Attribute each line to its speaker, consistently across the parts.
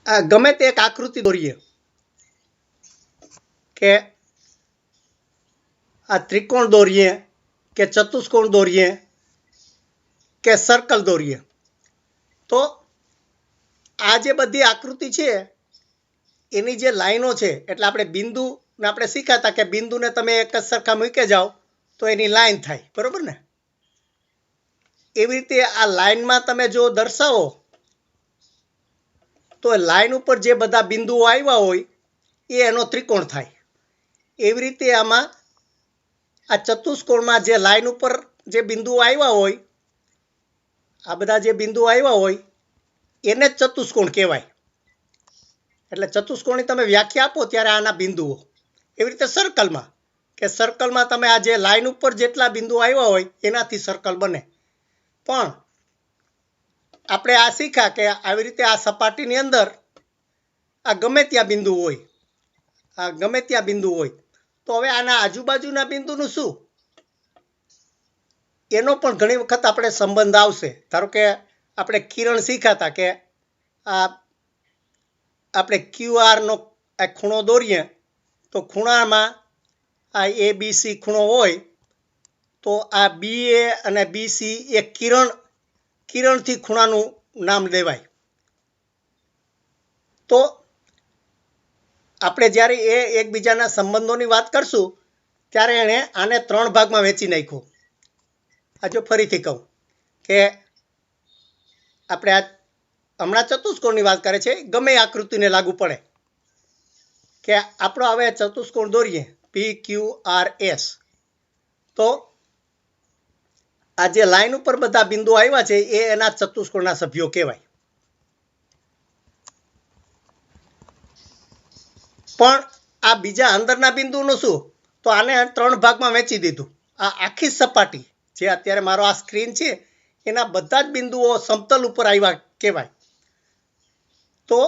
Speaker 1: ગમે તે એક આકૃતિ દોરીએ કે આ ત્રિકોણ દોરીએ કે ચતુષ્કોણ દોરીએ કે સર્કલ દોરીએ, તો આ જે બધી આકૃતિ છે એની જે લાઈનો છે, એટલે આપણે બિંદુને આપણે શીખાતા કે બિંદુને તમે એક જ સરખા મૂકી જાઓ તો એની લાઈન થાય, બરોબર ને? એવી રીતે આ લાઈનમાં તમે જો દર્શાવો તો લાઈન ઉપર જે બધા બિંદુઓ આવ્યા હોય એ એનો ત્રિકોણ થાય. એવી રીતે આમાં આ ચતુષ્કોણમાં જે લાઈન ઉપર જે બિંદુઓ આવ્યા હોય, આ બધા જે બિંદુઓ આવ્યા હોય એને જ ચતુષ્કોણ કહેવાય. એટલે ચતુષ્કોણની તમે વ્યાખ્યા આપો ત્યારે આના બિંદુઓ. એવી રીતે સર્કલમાં કે સર્કલમાં તમે આ જે લાઈન ઉપર જેટલા બિંદુઓ આવ્યા હોય એનાથી સર્કલ બને. પણ આપણે આ શીખ્યા કે આવી રીતે આ સપાટીની અંદર આ ગમે ત્યાં બિંદુ હોય, આ ગમે ત્યાં બિંદુ હોય, તો હવે આના આજુબાજુના બિંદુનું શું? એનો પણ ઘણી વખત આપણે સંબંધ આવશે. ધારો કે આપણે કિરણ શીખાતા કે આ આપણે QR નો આ ખૂણો દોરીએ તો ખૂણામાં આ ABC ખૂણો હોય તો આ BA અને BC એ કિરણથી ખૂણાનું નામ લેવાય. તો આપણે જ્યારે એ એકબીજાના સંબંધોની વાત કરશું ત્યારે એણે આને 3 ભાગમાં વહેંચી નાખ્યું. આ જો ફરીથી કહું કે આપણે આ હમણાં ચતુષ્કોણની વાત કરે છે, ગમે આકૃતિને લાગુ પડે કે આપણો હવે ચતુષ્કોણ દોરીએ PQRS, તો આ જે લાઈન ઉપર બધા બિંદુઓ આવ્યા છે એ એના ચતુષ્કોણના સભ્યો કહેવાય. પણ આ બીજા અંદરના બિંદુનું શું? તો આને 3 ભાગમાં વહેંચી દીધું. આ આખી સપાટી જે અત્યારે મારો આ સ્ક્રીન છે એના બધા જ બિંદુઓ સમતલ ઉપર આવ્યા કહેવાય. તો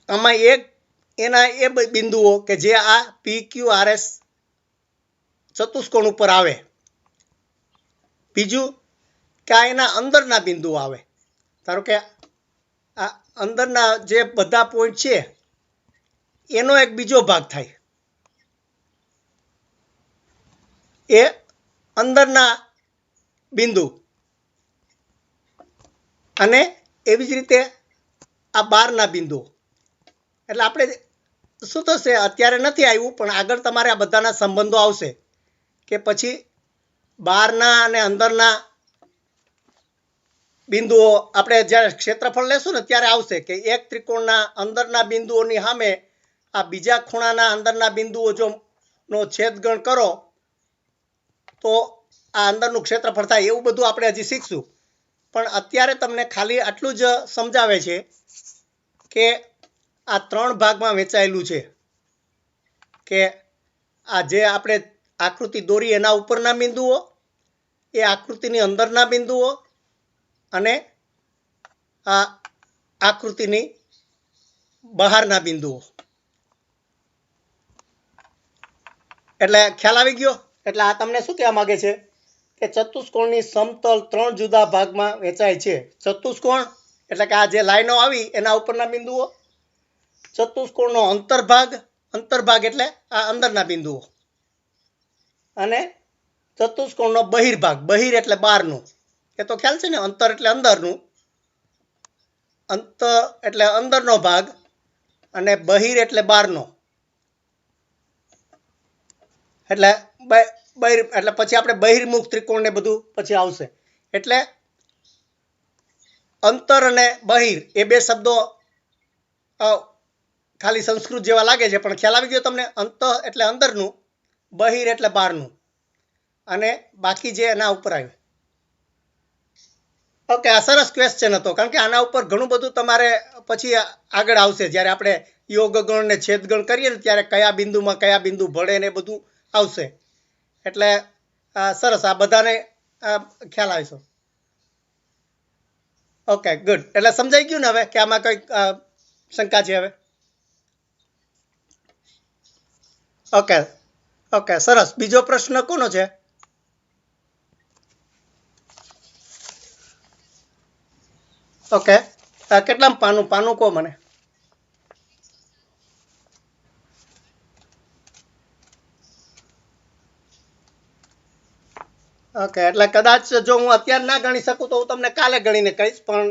Speaker 1: આમાં એક એના એ બિંદુઓ કે જે આ PQRS ચતુષ્કોણ ઉપર આવે. બીજું કે આ એના અંદરના બિંદુઓ આવે. ધારો કે આ અંદરના જે બધા પોઈન્ટ છે એનો એક બીજો ભાગ થાય, એ અંદરના બિંદુ. અને એવી જ રીતે આ બહારના બિંદુઓ. એટલે આપણે શું થશે, અત્યારે નથી આવ્યું પણ આગળ તમારે આ બધાના સંબંધો આવશે કે પછી બહારના અને અંદરના બિંદુઓ આપણે જ્યારે ક્ષેત્રફળ લેશું ને ત્યારે આવશે કે એક ત્રિકોણના અંદરના બિંદુઓની સામે આ બીજા ખૂણાના અંદરના બિંદુઓ જો નો છેદગણ કરો તો આ અંદરનું ક્ષેત્રફળ થાય. એવું બધું આપણે હજી શીખશું. પણ અત્યારે તમને ખાલી આટલું જ સમજાવે છે કે આ 3 ભાગમાં વહેંચાયેલું છે કે આ જે આપણે આકૃતિ દોરી એના ઉપરના બિંદુઓ, એ આકૃતિની અંદરના બિંદુઓ અને આ આકૃતિની બહારના બિંદુઓ. એટલે ખ્યાલ આવી ગયો? એટલે આ તમને શું કહેવા માંગે છે કે ચતુષ્કોણની સમતલ 3 જુદા ભાગમાં વહેંચાય છે. ચતુષ્કોણ એટલે કે આ જે લાઈનો આવી એના ઉપરના બિંદુઓ, ચતુષ્કોણનો અંતર્ભાગ એટલે આ અંદરના બિંદુઓ, અને ચતુષ્કોણનો બહિર્ભાગ, બહિર એટલે બહારનું. એ તો ખ્યાલ છે ને, અંતર એટલે અંદરનું, અંતર એટલે અંદરનો ભાગ અને બહિર એટલે બહારનો. એટલે એટલે પછી આપણે બહિર્મુખ ત્રિકોણ ને બધું પછી આવશે. એટલે અંતર અને બહિર એ બે શબ્દો ખાલી સંસ્કૃત જેવા લાગે છે પણ ખ્યાલ આવી ગયો તમને? અંત એટલે અંદરનું, બહિર એટલે બહારનું, અને બાકી જે એના ઉપર આવ્યું. ઓકે, આ સરસ ક્વેશ્ચન હતો, કારણ કે આના ઉપર ઘણું બધું તમારે પછી આગળ આવશે. જ્યારે આપણે યોગગણ ને છેદગણ કરીએ ને ત્યારે કયા બિંદુમાં કયા બિંદુ ભળે ને બધું આવશે. એટલે સરસ, આ બધાને ખ્યાલ આવશે. Okay, good. એટલે સમજાઈ ગયું ને હવે કે આમાં કઈ શંકા છે હવે? ઓકે ઓકે, સરસ. બીજો પ્રશ્ન કોનો છે? ઓકે, કેટલામ પાનું પાનું કહો મને. ઓકે, એટલે કદાચ જો હું અત્યારે ના ગણી શકું તો હું તમને કાલે ગણીને કહીશ, પણ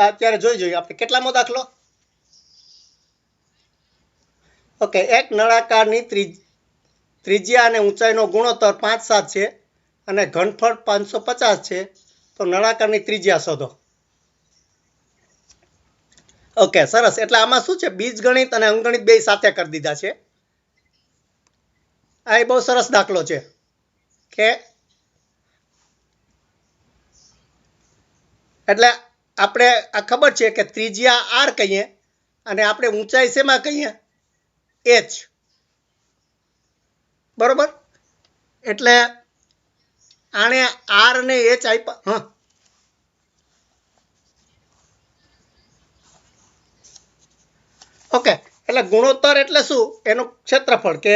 Speaker 1: અત્યારે જોઈ જોઈએ આપણે કેટલામો દાખલો. ઓકે, એક નળાકારની ત્રિજ્યા અને ઊંચાઈનો ગુણોત્તર 5-7 છે અને ઘનફળ 550 છે, તો નળાકારની ત્રિજ્યા શોધો. ઓકે, સરસ. એટલે આમાં શું છે, બીજગણિત અને અંકગણિત બે સાથે કરી દીધા છે. આ બહુ સરસ દાખલો છે કે એટલે આપણે આ ખબર છે કે ત્રિજ્યા આર કહીએ અને આપણે ઊંચાઈ શેમાં કહીએ, એચ, બરોબર. એટલે આને આર અને એચ આપ્યા. હા, ઓકે. એટલે ગુણોત્તર એટલે શું, એનું ક્ષેત્રફળ કે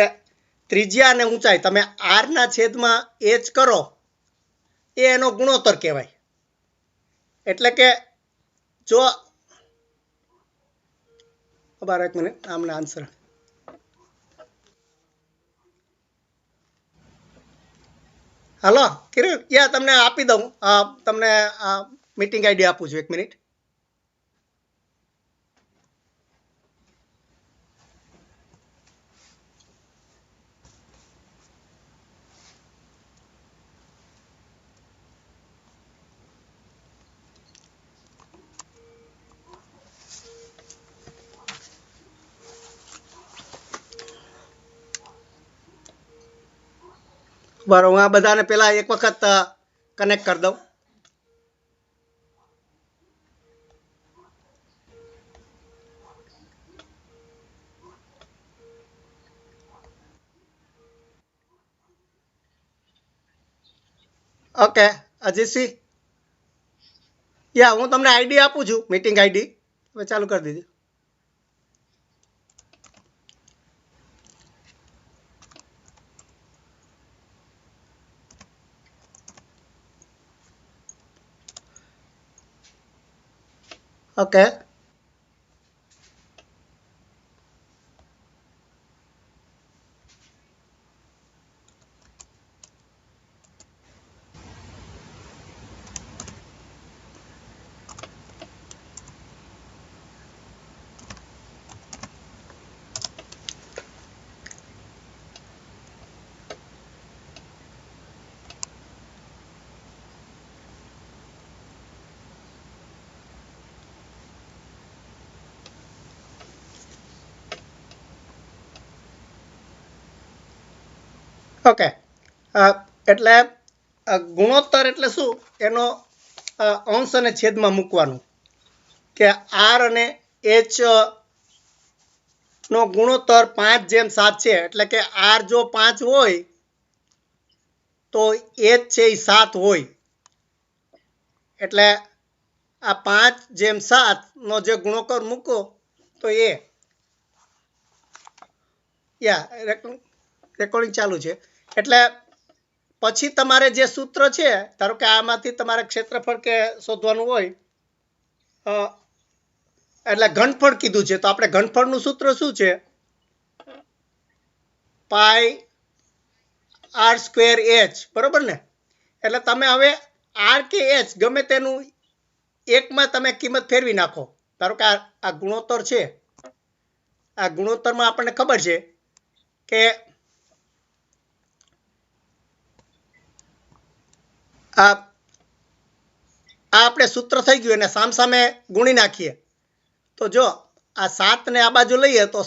Speaker 1: ત્રિજ્યા અને ઊંચાઈ તમે આર ના છેદમાં એચ કરો એ એનો ગુણોત્તર કહેવાય. એટલે કે જો ખબર, એક મિનિટ, આમને આન્સર. હાલો કિરણ, યા તમને આપી દઉં, તમને મીટિંગ આઈડી આપું છું, 1 મિનિટ. બરાબર, હું આ બધાને પેલા એક વખત કનેક્ટ કરી દઉં. ઓકે, અજીતસિંહ, યા હું તમને આઈડી આપું છું, મીટિંગ આઈડી હવે ચાલુ કરી દીધી. Okay, okay. એટલે ગુણોત્તર એટલે શું, એનો અંશ અને છેદમાં મૂકવાનું કે આર અને એચ નો ગુણોત્તર 5:7 છે. એટલે કે આર જો 5 હોય તો એચ છે એ 7 હોય. એટલે આ 5:7 નો જે ગુણોત્તર મૂકો તો એ રેકોર્ડિંગ ચાલુ છે. એટલે પછી તમારે જે સૂત્ર છે, ધારો કે આમાંથી તમારે ક્ષેત્રફળ કે શોધવાનું હોય, એટલે ઘનફળ કીધું છે, તો આપણે ઘનફળનું સૂત્ર શું છે, પાઈ આર સ્ક્વેર એચ, બરોબર ને. એટલે તમે હવે આર કે એચ ગમે તેનું એકમાં તમે કિંમત ફેરવી નાખો. ધારો કે આ ગુણોત્તર છે, આ ગુણોત્તરમાં આપણને ખબર છે કે આ આપણે સૂત્ર થઈ ગયું એને સામસામે ગુણી નાખીએ તો જો આ 7 ને આ બાજુ લઈએ તો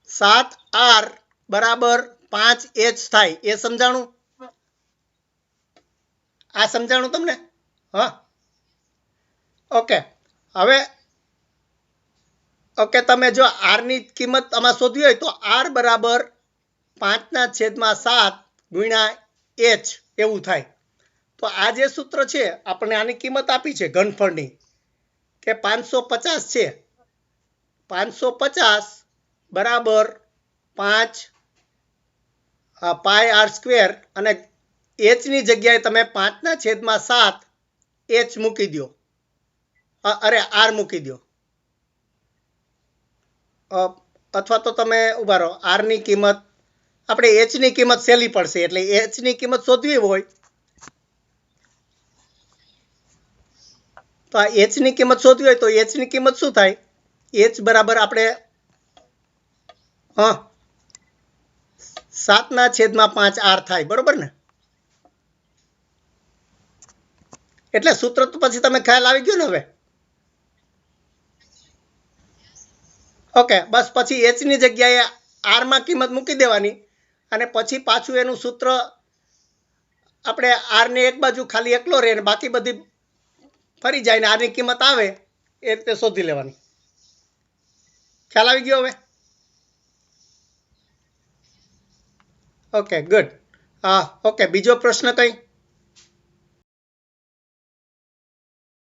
Speaker 1: 7 આર બરાબર 5 એચ થાય. એ સમજાણું? આ સમજાણું તમને? હા, ઓકે. હવે ઓકે, તમે જો આર ની કિંમત આમાં શોધવી હોય તો આર બરાબર 5/7 ગુણ્યા એચ એવું થાય. તો આ જે સૂત્ર છે, આપણે આની કિંમત આપી છે ઘનફળની કે 550 છે. 550 બરાબર 5 પાઈ આર સ્ક્વેર અને એચ ની જગ્યાએ તમે 5/7 એચ મૂકી દો. અરે આર મૂકી દો, અથવા તો તમે ઉભા રહો, આરની કિંમત આપણે એચની કિંમત સહેલી પડશે, એટલે એચની કિંમત શોધવી હોય તો આ એચની કિંમત શોધવી હોય તો એચની કિંમત શું થાય? એચ બરાબર આપણે 7/5 આર થાય, બરોબર ને? એટલે સૂત્ર તો પછી તમે ખ્યાલ આવી ગયો ને હવે? ઓકે, બસ પછી એચની જગ્યાએ આરમાં કિંમત મૂકી દેવાની અને પછી પાછું એનું સૂત્ર આપણે આરને એક બાજુ ખાલી એકલો રહે ને બાકી બધી ફરી જાય ને આરની કિંમત આવે એ રીતે શોધી લેવાની. ખ્યાલ આવી ગયો હવે? Okay, good. ઓકે, બીજો પ્રશ્ન કંઈ?